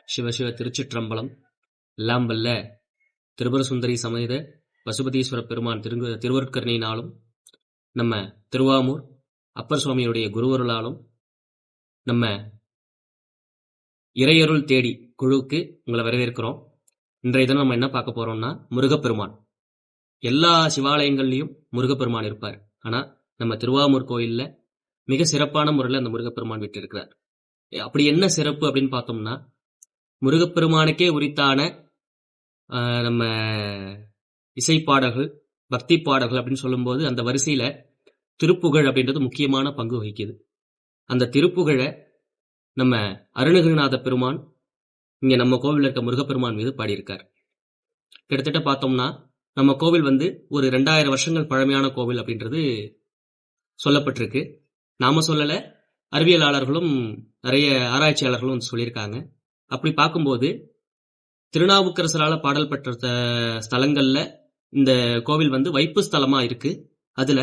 சிவசிவ திருச்சிற்றம்பலம். எல்லாம் வல்ல திரிபுர சுந்தரி சமேத பசுபதீஸ்வர பெருமான் திருவருட்கருணையினாலும் நம்ம திருவாமூர் அப்பர் சுவாமியுடைய குருவருளாலும் நம்ம இறையருள் தேடி குழுவுக்கு உங்களை வரவேற்கிறோம். இன்றைய தினம் நம்ம என்ன பார்க்க போறோம்னா, முருகப்பெருமான். எல்லா சிவாலயங்கள்லையும் முருகப்பெருமான் இருப்பார். ஆனா நம்ம திருவாமூர் கோயில்ல மிக சிறப்பான முறையில் அந்த முருகப்பெருமான் விட்டு இருக்கிறார். அப்படி என்ன சிறப்பு அப்படின்னு பார்த்தோம்னா, முருகப்பெருமானுக்கே உரித்தான நம்ம இசைப்பாடல்கள், பக்தி பாடல்கள் அப்படின்னு சொல்லும்போது அந்த வரிசையில திருப்புகழ் அப்படின்றது முக்கியமான பங்கு வகிக்குது. அந்த திருப்புகழை நம்ம அருணகிரிநாத பெருமான் இங்க நம்ம கோவில் இருக்க முருகப்பெருமான் மீது பாடியிருக்கார். கிட்டத்தட்ட பார்த்தோம்னா நம்ம கோவில் ஒரு 2000 வருஷங்கள் பழமையான கோவில் அப்படின்றது சொல்லப்பட்டிருக்கு. நாம சொல்லல, அறிவியலாளர்களும் நிறைய ஆராய்ச்சியாளர்களும் சொல்லியிருக்காங்க. அப்படி பார்க்கும்போது திருநாவுக்கரசரால பாடல் பெற்ற ஸ்தலங்கள்ல இந்த கோவில் வைப்பு ஸ்தலமா இருக்கு. அதுல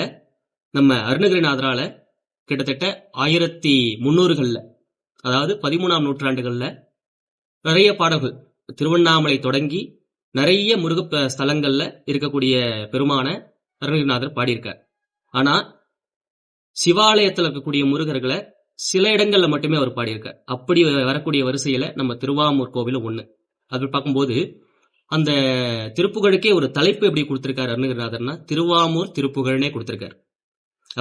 நம்ம அருணகிரிநாதரால கிட்டத்தட்ட 1300கள்ல, அதாவது 13ஆம் நூற்றாண்டுகள்ல நிறைய பாடல்கள் திருவண்ணாமலை தொடங்கி நிறைய முருக ஸ்தலங்கள்ல இருக்கக்கூடிய பெருமான அருணகிரிநாதர் பாடியிருக்கார். ஆனா சிவாலயத்தில் இருக்கக்கூடிய முருகர்களை சில இடங்கள்ல மட்டுமே அவர் பாடியிருக்கார். அப்படி வரக்கூடிய வரிசையில நம்ம திருவாமூர் கோவிலும் ஒண்ணு. அப்படி பார்க்கும்போது அந்த திருப்புகழுக்கே ஒரு தலைப்பு எப்படி கொடுத்திருக்காரு அருணகிரிநாதர்னா, திருவாமூர் திருப்புகழ்னே கொடுத்திருக்காரு.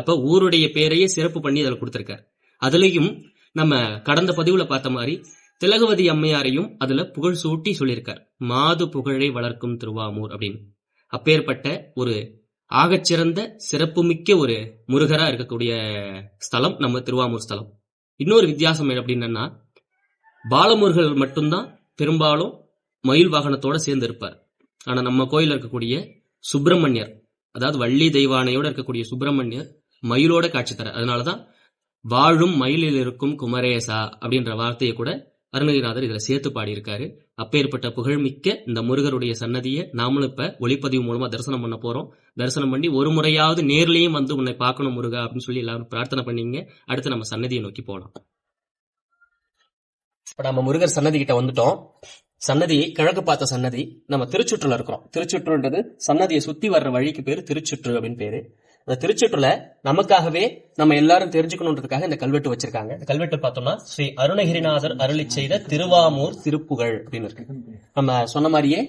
அப்ப ஊருடைய பேரையே சிறப்பு பண்ணி அதில் கொடுத்திருக்காரு. அதுலயும் நம்ம கடந்த பதிவுல பார்த்த மாதிரி திலகவதி அம்மையாரையும் அதுல புகழ் சூட்டி சொல்லியிருக்கார். மாது புகழை வளர்க்கும் திருவாமூர் அப்படின்னு. அப்பேற்பட்ட ஒரு ஆகச்சிறந்த சிறப்புமிக்க ஒரு முருகரா இருக்கக்கூடிய ஸ்தலம் நம்ம திருவாமூர் ஸ்தலம். இன்னொரு வித்தியாசம் அப்படின்னா, பாலமுருகர் மட்டும்தான் பெரும்பாலும் மயில் வாகனத்தோட சேர்ந்து இருப்பார். ஆனா நம்ம கோயில் இருக்கக்கூடிய சுப்பிரமணியர், அதாவது வள்ளி தெய்வானையோட இருக்கக்கூடிய சுப்பிரமணியர் மயிலோட காட்சி தர. அதனாலதான் வாழும் மயிலில் இருக்கும் குமரேசா அப்படின்ற வார்த்தையை கூட அருணகிரிநாதர் இதுல சேர்த்து பாடியிருக்காரு. அப்பேற்பட்ட புகழ்மிக்க இந்த முருகருடைய சன்னதியை நாமளும் இப்ப ஒளிப்பதிவு மூலமா தரிசனம் பண்ண போறோம். தரிசனம் பண்ணி ஒரு முறையாவது நேர்லயும் உன்னை பார்க்கணும் முருகா அப்படின்னு சொல்லி எல்லாரும் பிரார்த்தனை பண்ணீங்க. அடுத்து நம்ம சன்னதியை நோக்கி போகலாம். இப்ப நம்ம முருகர் சன்னதி கிட்ட வந்துட்டோம். சன்னதி கிழக்கு பார்த்த சன்னதி. நம்ம திருச்சுற்றுல இருக்கிறோம். திருச்சுற்றுன்றது சன்னதியை சுத்தி வர்ற வழிக்கு பேரு திருச்சுற்று அப்படின்னு பேரு. அந்த திருச்சுற்றுல நமக்காகவே நம்ம எல்லாரும் தெரிஞ்சுக்கணுன்றதுக்காக இந்த கல்வெட்டு வச்சிருக்காங்க. இந்த கல்வெட்டு பார்த்தோம்னா ஸ்ரீ அருணகிரிநாதர் அருளி செய்த திருவாமூர் திருப்புகழ் அப்படின்னு இருக்கு. நம்ம சொன்ன மாதிரியே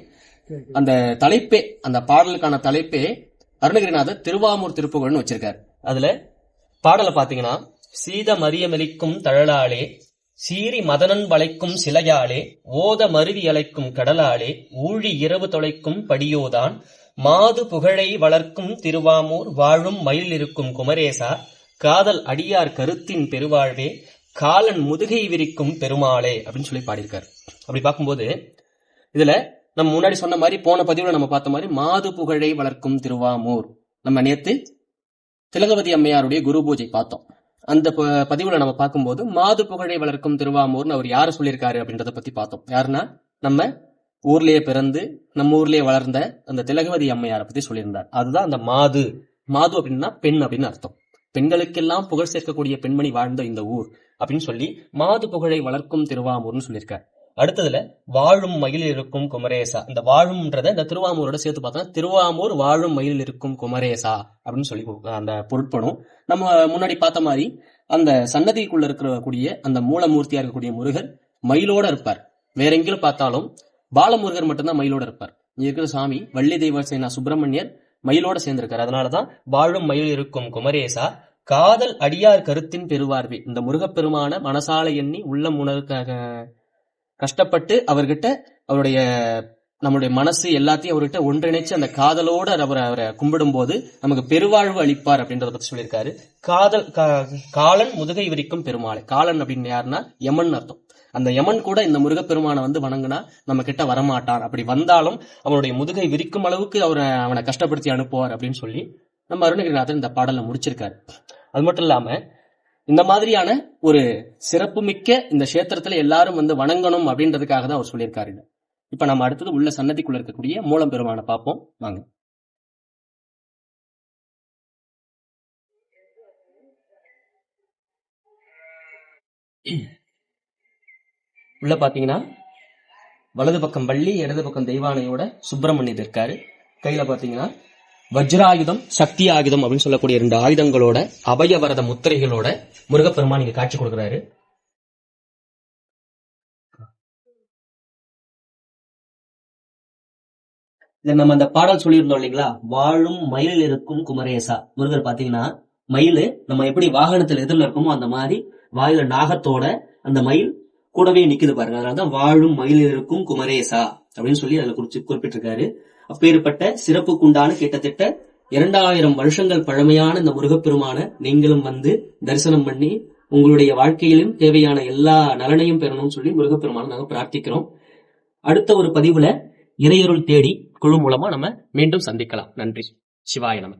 அந்த தலைப்பே, அந்த பாடலுக்கான தலைப்பே அருணகிரிநாதர் திருவாமூர் திருப்புகழ்னு வச்சிருக்காரு. அதுல பாடலை பாத்தீங்கன்னா, சீத மரியமெலிக்கும் தழலாளே, சீரி மதனன் வளைக்கும் சிலையாளே, ஓத மருவி அலைக்கும் கடலாளே, ஊழி இரவு தொலைக்கும் படியோதான், மாது புகழை வளர்க்கும் திருவாமூர், வாழும் மயில் இருக்கும் குமரேசா, காதல் அடியார் கருத்தின் பெருவாழ்வே, காலன் முதுகை விரிக்கும் பெருமாளே அப்படின்னு சொல்லி பாடியிருக்காரு. அப்படி பார்க்கும்போது இதுல நம்ம முன்னாடி சொன்ன மாதிரி, போன பதிவுல நம்ம பார்த்த மாதிரி மாது புகழை வளர்க்கும் திருவாமூர், நம்ம நேத்து திலகவதி அம்மையாருடைய குரு பூஜை பார்த்தோம். அந்த பதிவுல நம்ம பார்க்கும்போது மாது புகழை வளர்க்கும் திருவாமூர்னு அவர் யாரு சொல்லியிருக்காரு அப்படின்றத பத்தி பார்த்தோம். யாருன்னா, நம்ம ஊர்லயே பிறந்து நம்ம ஊர்லயே வளர்ந்த அந்த திலகவதி அம்மையாரை பத்தி சொல்லியிருந்தார். அதுதான் அந்த மாது. மாது அப்படின்னா பெண் அப்படின்னு அர்த்தம். பெண்களுக்கெல்லாம் புகழ் சேர்க்கக்கூடிய பெண்மணி வாழ்ந்த இந்த ஊர் அப்படின்னு சொல்லி மாது புகழை வளர்க்கும் திருவாமூர்னு சொல்லியிருக்காரு. அடுத்ததுல வாழும் மயிலில் இருக்கும் குமரேசா. இந்த வாழும்ன்றத இந்த திருவாமூரோட சேர்த்து பார்த்தோம்னா, திருவாமூர் வாழும் மயிலில் இருக்கும் குமரேசா அப்படின்னு சொல்லி அந்த பொருட்படும். நம்ம முன்னாடி பார்த்த மாதிரி அந்த சன்னதிக்குள்ள இருக்கக்கூடிய அந்த மூலமூர்த்தியா இருக்கக்கூடிய முருகர் மயிலோட இருப்பார். வேற எங்கிலும் பார்த்தாலும் பாலமுருகர் மட்டும்தான் மயிலோட இருப்பார். இங்க இருக்கிற சாமி வள்ளி தெய்வசேனா சுப்பிரமணியர் மயிலோட சேர்ந்திருக்காரு. அதனாலதான் வாழும் மயில் இருக்கும் குமரேசா, காதல் அடியார் கருத்தின் பெருவார்வை. இந்த முருகப்பெருமான மனசால எண்ணி உள்ளம் உணர்வுக்காக கஷ்டப்பட்டு அவர்கிட்ட அவருடைய நம்மளுடைய மனசு எல்லாத்தையும் அவர்கிட்ட ஒன்றிணைச்சு அந்த காதலோட அவரை கும்பிடும் போது நமக்கு பெருவாழ்வு அளிப்பார் அப்படின்றத பத்தி சொல்லியிருக்காரு. காலன் முதுகை விரிக்கும் பெருமாளை. காலன் அப்படின்னு யாருன்னா யமன் அர்த்தம். அந்த யமன் கூட இந்த முருகப்பெருமானை வணங்கினா நம்ம கிட்ட வரமாட்டான். அப்படி வந்தாலும் அவனுடைய முதுகை விரிக்கும் அளவுக்கு அவனை கஷ்டப்படுத்தி அனுப்புவார் அப்படின்னு சொல்லி நம்ம அருணகிரிநாதர் இந்த பாடலை முடிச்சிருக்காரு. அது மட்டும் இல்லாம இந்த மாதிரியான ஒரு சிறப்புமிக்க இந்த கஷேத்திரத்துல எல்லாரும் வணங்கணும் அப்படின்றதுக்காக தான் அவர் சொல்லியிருக்காரு. இப்ப நம்ம அடுத்தது உள்ள சன்னதிக்குள்ள இருக்கக்கூடிய மூலம் பெருமானை பார்ப்போம் வாங்க. உள்ள பாத்தீங்கன்னா வலது பக்கம் வள்ளி, இடது பக்கம் தெய்வானையோட சுப்பிரமணியர் இருக்காரு. கையில பாத்தீங்கன்னா வஜ்ராயுதம், சக்தி ஆயுதம் அப்படின்னு சொல்லக்கூடிய 2 ஆயுதங்களோட அபயவரத முத்திரைகளோட முருகப்பெருமான் இங்க காட்சி கொடுக்கிறாரு. இத நம்ம அந்த பாடல் சொல்லியிருந்தோம் இல்லைங்களா, வாழும் மயில் இருக்கும் குமரேசா. முருகர் பாத்தீங்கன்னா மயில் நம்ம எப்படி வாகனத்துல எதிரில் இருக்கோமோ அந்த மாதிரி வாயில நாகத்தோட அந்த மயில் கூடவே நிக்குது பாருங்க. அதனாலதான் வாழும் மயில் இருக்கும் குமரேசா அப்படின்னு சொல்லி அதுல குறிப்பிட்டிருக்காரு. அப்பேற்பட்ட சிறப்புக்குண்டான கிட்டத்தட்ட 2000 வருஷங்கள் பழமையான இந்த முருகப்பெருமான நீங்களும் வந்து தரிசனம் பண்ணி உங்களுடைய வாழ்க்கையிலும் தேவையான எல்லா நலனையும் பெறணும்னு சொல்லி முருகப்பெருமான நாங்க பிரார்த்திக்கிறோம். அடுத்த ஒரு பதிவுல இறையருள் தேடி குழு மூலமா நம்ம மீண்டும் சந்திக்கலாம். நன்றி. சிவாய நம.